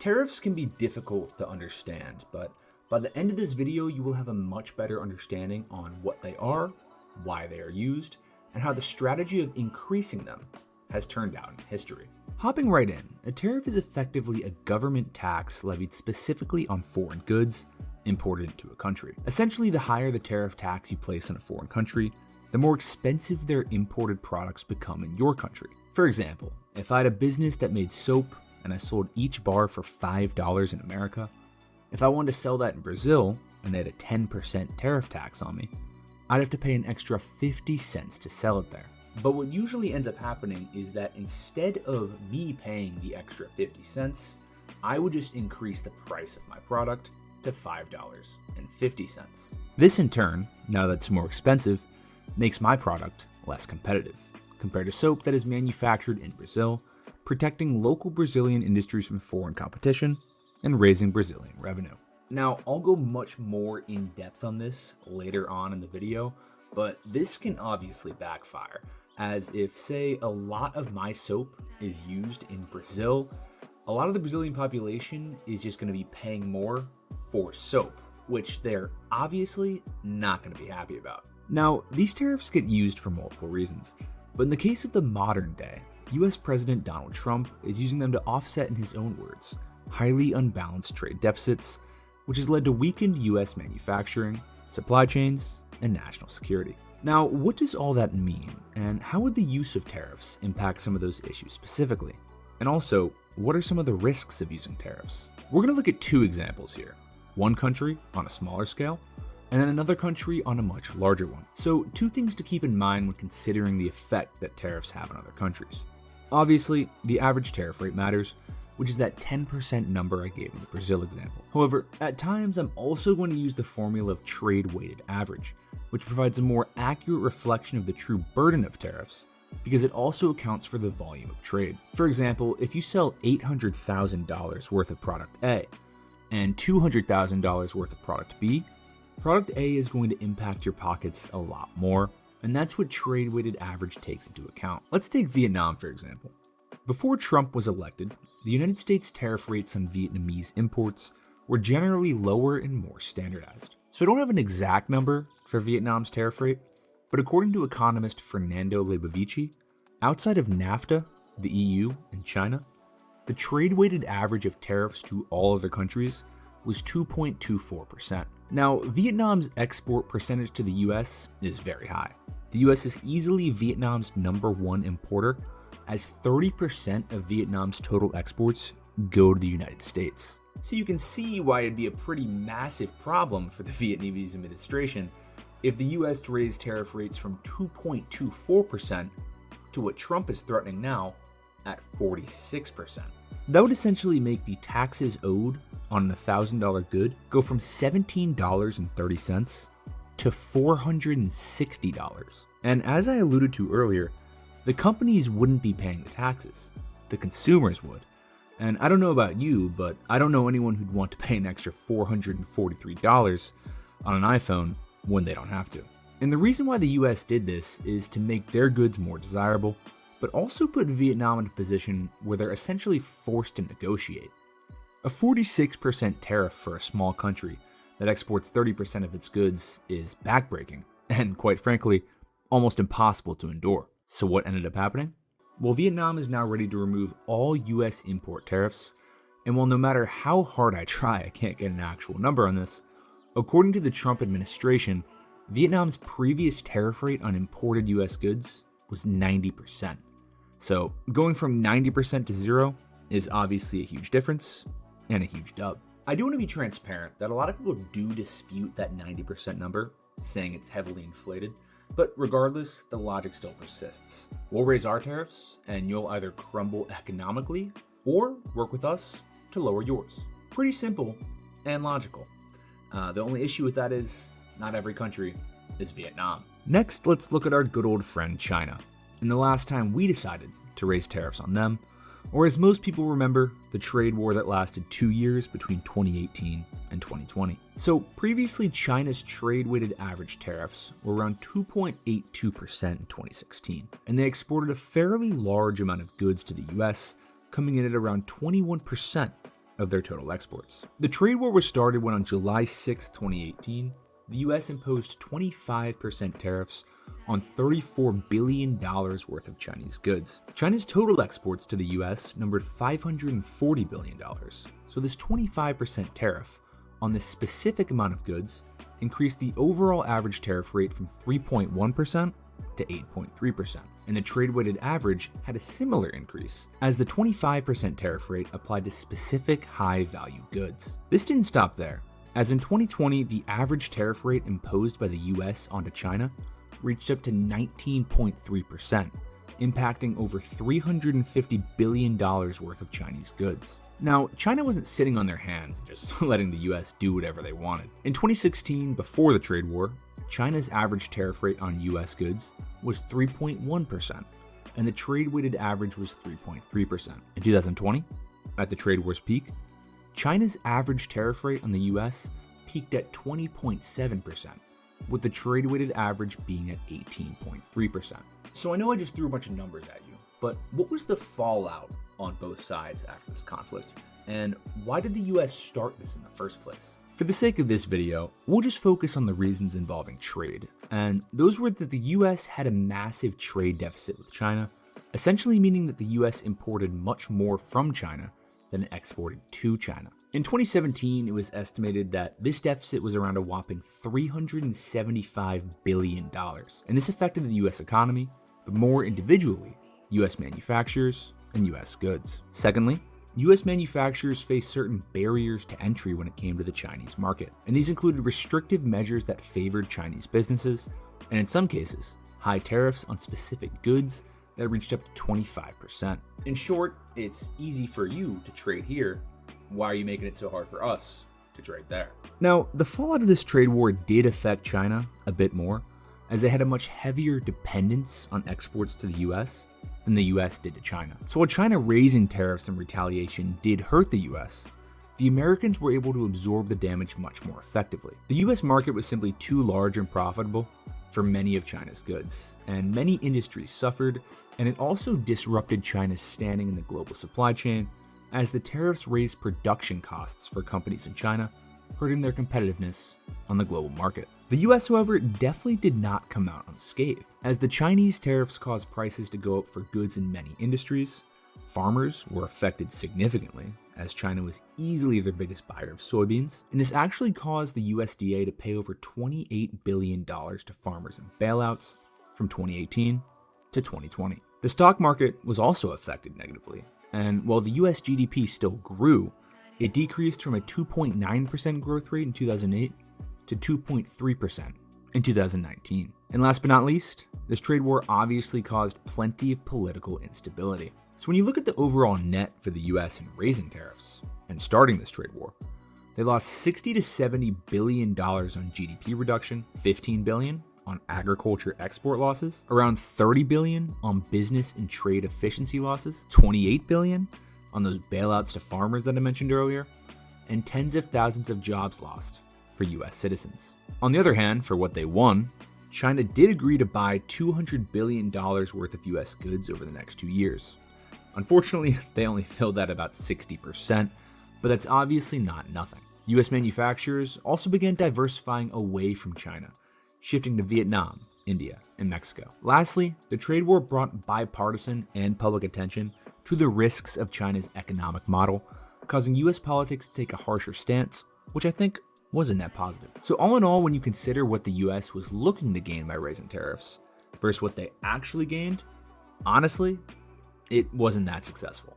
Tariffs can be difficult to understand, but by the end of this video, you will have a much better understanding on what they are, why they are used, and how the strategy of increasing them has turned out in history. Hopping right in, a tariff is effectively a government tax levied specifically on foreign goods imported into a country. Essentially, the higher the tariff tax you place on a foreign country, the more expensive their imported products become in your country. For example, if I had a business that made soap and I sold each bar for $5 in America, if I wanted to sell that in Brazil and they had a 10% tariff tax on me, I'd have to pay an extra 50 cents to sell it there. But what usually ends up happening is that instead of me paying the extra 50 cents, I would just increase the price of my product to $5.50. This in turn, now that it's more expensive, makes my product less competitive compared to soap that is manufactured in Brazil, protecting local Brazilian industries from foreign competition and raising Brazilian revenue. Now, I'll go much more in depth on this later on in the video, but this can obviously backfire, as if, say, a lot of my soap is used in Brazil, a lot of the Brazilian population is just going to be paying more for soap, which they're obviously not going to be happy about. Now, these tariffs get used for multiple reasons, but in the case of the modern day, US President Donald Trump is using them to offset, in his own words, highly unbalanced trade deficits, which has led to weakened US manufacturing, supply chains, and national security. Now, what does all that mean, and how would the use of tariffs impact some of those issues specifically? And also, what are some of the risks of using tariffs? We're going to look at two examples here. One country on a smaller scale, and then another country on a much larger one. So, two things to keep in mind when considering the effect that tariffs have on other countries. Obviously, the average tariff rate matters, which is that 10% number I gave in the Brazil example. However, at times I'm also going to use the formula of trade-weighted average, which provides a more accurate reflection of the true burden of tariffs, because it also accounts for the volume of trade. For example, if you sell $800,000 worth of product A and $200,000 worth of product B, product A is going to impact your pockets a lot more, and that's what trade-weighted average takes into account. Let's take Vietnam, for example. Before Trump was elected, the United States tariff rates on Vietnamese imports were generally lower and more standardized. So I don't have an exact number for Vietnam's tariff rate, but according to economist Fernando Leibovici, outside of NAFTA, the EU, and China, the trade-weighted average of tariffs to all other countries was 2.24%. Now, Vietnam's export percentage to the US is very high. The US is easily Vietnam's #1 importer, as 30% of Vietnam's total exports go to the United States. So you can see why it'd be a pretty massive problem for the Vietnamese administration if the US raised tariff rates from 2.24% to what Trump is threatening now at 46%. That would essentially make the taxes owed on an $1,000 good go from $17.30 to $460. And as I alluded to earlier, the companies wouldn't be paying the taxes. The consumers would. And I don't know about you, but I don't know anyone who'd want to pay an extra $443 on an iPhone when they don't have to. And the reason why the US did this is to make their goods more desirable, but also put Vietnam in a position where they're essentially forced to negotiate. A 46% tariff for a small country that exports 30% of its goods is backbreaking, and quite frankly, almost impossible to endure. So what ended up happening? Well, Vietnam is now ready to remove all US import tariffs, and while no matter how hard I try, I can't get an actual number on this, according to the Trump administration, Vietnam's previous tariff rate on imported US goods was 90%. So going from 90% to zero is obviously a huge difference and a huge dub. I do want to be transparent that a lot of people do dispute that 90% number, saying it's heavily inflated, but regardless, the logic still persists. We'll raise our tariffs and you'll either crumble economically or work with us to lower yours. Pretty simple and logical. The only issue with that is not every country is Vietnam. Next, let's look at our good old friend China, and the last time we decided to raise tariffs on them, or as most people remember, the trade war that lasted 2 years between 2018 and 2020. So previously, China's trade-weighted average tariffs were around 2.82% in 2016, and they exported a fairly large amount of goods to the US, coming in at around 21% of their total exports. The trade war was started when on July 6, 2018, the US imposed 25% tariffs on $34 billion worth of Chinese goods. China's total exports to the US numbered $540 billion, so this 25% tariff on this specific amount of goods increased the overall average tariff rate from 3.1% to 8.3%, and the trade-weighted average had a similar increase, as the 25% tariff rate applied to specific high-value goods. This didn't stop there, as in 2020, the average tariff rate imposed by the US onto China reached up to 19.3%, impacting over $350 billion worth of Chinese goods. Now, China wasn't sitting on their hands, just letting the US do whatever they wanted. In 2016, before the trade war, China's average tariff rate on US goods was 3.1%, and the trade-weighted average was 3.3%. In 2020, at the trade war's peak, China's average tariff rate on the US peaked at 20.7%, with the trade-weighted average being at 18.3%. So I know I just threw a bunch of numbers at you, but what was the fallout on both sides after this conflict? And why did the US start this in the first place? For the sake of this video, we'll just focus on the reasons involving trade, and those were that the US had a massive trade deficit with China, essentially meaning that the US imported much more from China than it exported to China. In 2017, it was estimated that this deficit was around a whopping $375 billion, and this affected the US economy, but more individually, US manufacturers and US goods. Secondly, US manufacturers faced certain barriers to entry when it came to the Chinese market, and these included restrictive measures that favored Chinese businesses, and in some cases, high tariffs on specific goods that reached up to 25%. In short, it's easy for you to trade here. Why are you making it so hard for us to trade there? Now, the fallout of this trade war did affect China a bit more, as they had a much heavier dependence on exports to the US than the US did to China. So while China raising tariffs in retaliation did hurt the US, the Americans were able to absorb the damage much more effectively. The US market was simply too large and profitable for many of China's goods, and many industries suffered, and it also disrupted China's standing in the global supply chain, as the tariffs raised production costs for companies in China, hurting their competitiveness on the global market. The US, however, definitely did not come out unscathed, as the Chinese tariffs caused prices to go up for goods in many industries. Farmers were affected significantly, as China was easily their biggest buyer of soybeans, and this actually caused the USDA to pay over $28 billion to farmers in bailouts from 2018 to 2020. The stock market was also affected negatively, and while the US GDP still grew, it decreased from a 2.9% growth rate in 2008 to 2.3% in 2019. And last but not least, this trade war obviously caused plenty of political instability. So when you look at the overall net for the US in raising tariffs and starting this trade war, they lost $60 to $70 billion on GDP reduction, $15 billion on agriculture export losses, around $30 billion on business and trade efficiency losses, $28 billion on those bailouts to farmers that I mentioned earlier, and tens of thousands of jobs lost for US citizens. On the other hand, for what they won, China did agree to buy $200 billion worth of US goods over the next 2 years. Unfortunately, they only filled that about 60%, but that's obviously not nothing. US manufacturers also began diversifying away from China, shifting to Vietnam, India, and Mexico. Lastly, the trade war brought bipartisan and public attention to the risks of China's economic model, causing US politics to take a harsher stance, which I think was a net positive. So all in all, when you consider what the US was looking to gain by raising tariffs versus what they actually gained, honestly, it wasn't that successful.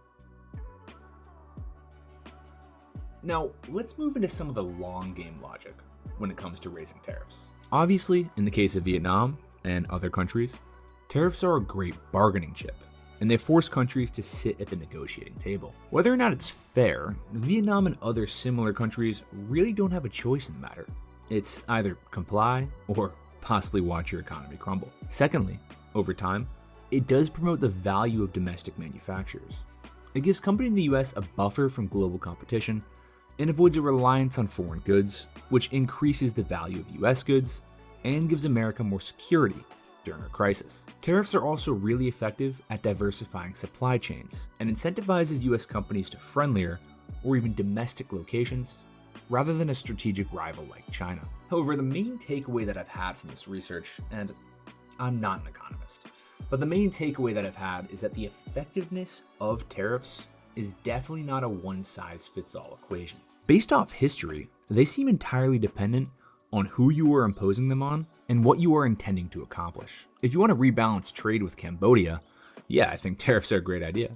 Now, let's move into some of the long game logic when it comes to raising tariffs. Obviously, in the case of Vietnam and other countries, tariffs are a great bargaining chip, and they force countries to sit at the negotiating table. Whether or not it's fair, Vietnam and other similar countries really don't have a choice in the matter. It's either comply or possibly watch your economy crumble. Secondly, over time, it does promote the value of domestic manufacturers. It gives companies in the US a buffer from global competition and avoids a reliance on foreign goods, which increases the value of US goods and gives America more security during a crisis. Tariffs are also really effective at diversifying supply chains and incentivizes US companies to friendlier, or even domestic locations, rather than a strategic rival like China. However, the main takeaway that I've had from this research, and I'm not an economist, but the main takeaway that I've had is that the effectiveness of tariffs is definitely not a one-size-fits-all equation. Based off history, they seem entirely dependent on who you are imposing them on and what you are intending to accomplish. If you want to rebalance trade with Cambodia, yeah, I think tariffs are a great idea.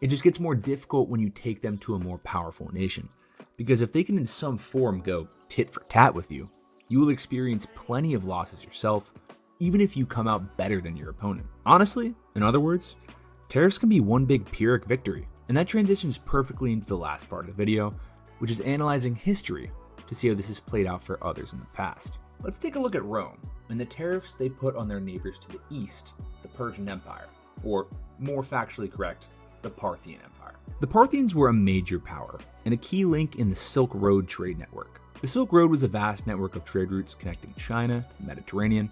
It just gets more difficult when you take them to a more powerful nation, because if they can in some form go tit for tat with you, you will experience plenty of losses yourself, even if you come out better than your opponent. Honestly, in other words, tariffs can be one big Pyrrhic victory, and that transitions perfectly into the last part of the video, which is analyzing history to see how this has played out for others in the past. Let's take a look at Rome and the tariffs they put on their neighbors to the east, the Persian Empire, or more factually correct, the Parthian Empire. The Parthians were a major power and a key link in the Silk Road trade network. The Silk Road was a vast network of trade routes connecting China and the Mediterranean,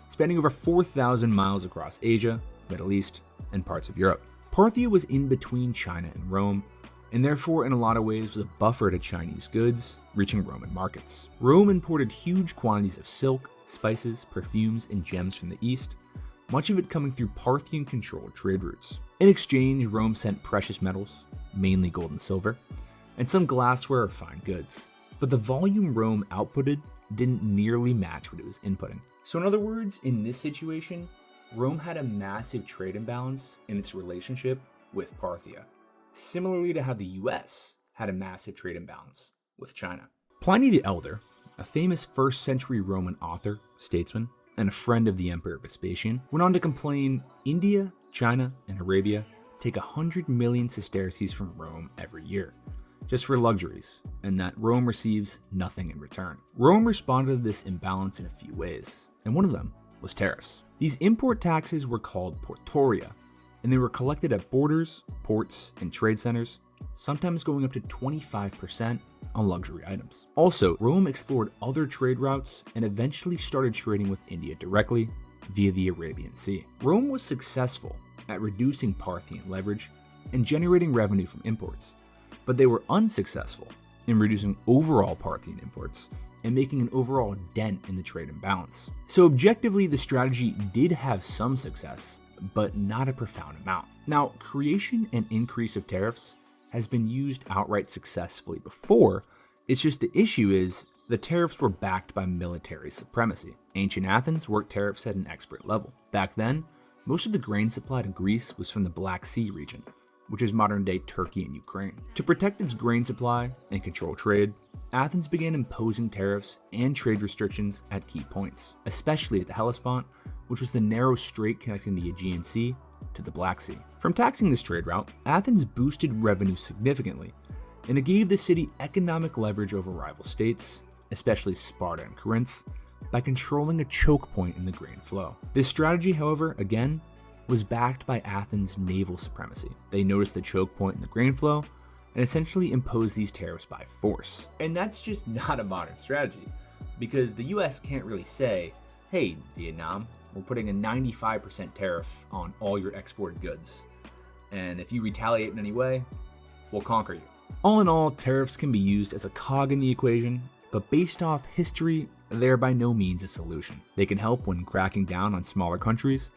spanning over 4,000 miles across Asia, Middle East, and parts of Europe. Parthia was in between China and Rome, and therefore in a lot of ways was a buffer to Chinese goods reaching Roman markets. Rome imported huge quantities of silk, spices, perfumes, and gems from the east, much of it coming through Parthian-controlled trade routes. In exchange, Rome sent precious metals, mainly gold and silver, and some glassware or fine goods. But the volume Rome outputted didn't nearly match what it was inputting. So in other words, in this situation, Rome had a massive trade imbalance in its relationship with Parthia, similarly to how the US had a massive trade imbalance with China. Pliny the Elder, a famous 1st century Roman author, statesman, and a friend of the Emperor Vespasian, went on to complain India, China, and Arabia take 100 million sesterces from Rome every year, just for luxuries, and that Rome receives nothing in return. Rome responded to this imbalance in a few ways, and one of them was tariffs. These import taxes were called portoria, and they were collected at borders, ports, and trade centers, sometimes going up to 25% on luxury items. Also, Rome explored other trade routes and eventually started trading with India directly via the Arabian Sea. Rome was successful at reducing Parthian leverage and generating revenue from imports, but they were unsuccessful in reducing overall Parthian imports and making an overall dent in the trade imbalance. So objectively, the strategy did have some success, but not a profound amount. Now, creation and increase of tariffs has been used outright successfully before. It's just the issue is the tariffs were backed by military supremacy. Ancient Athens worked tariffs at an expert level. Back then, most of the grain supply to Greece was from the Black Sea region, which is modern-day Turkey and Ukraine. To protect its grain supply and control trade, Athens began imposing tariffs and trade restrictions at key points, especially at the Hellespont, which was the narrow strait connecting the Aegean Sea to the Black Sea. From taxing this trade route, Athens boosted revenue significantly, and it gave the city economic leverage over rival states, especially Sparta and Corinth, by controlling a choke point in the grain flow. This strategy, however, again, was backed by Athens' naval supremacy. They noticed the choke point in the grain flow and essentially imposed these tariffs by force. And that's just not a modern strategy, because the US can't really say, hey, Vietnam, we're putting a 95% tariff on all your exported goods, and if you retaliate in any way, we'll conquer you. All in all, tariffs can be used as a cog in the equation, but based off history, they're by no means a solution. They can help when cracking down on smaller countries,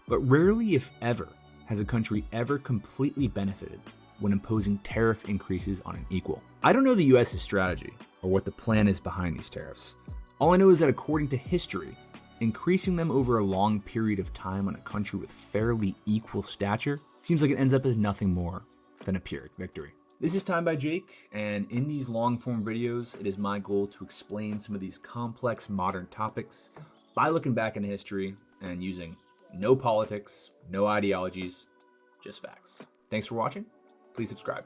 but rarely, if ever, has a country ever completely benefited when imposing tariff increases on an equal. I don't know the US's strategy or what the plan is behind these tariffs. All I know is that according to history, increasing them over a long period of time on a country with fairly equal stature seems like it ends up as nothing more than a Pyrrhic victory. This is Timebyjake, and in these long-form videos, it is my goal to explain some of these complex modern topics by looking back into history and using no politics, no ideologies, just facts. Thanks for watching. Please subscribe.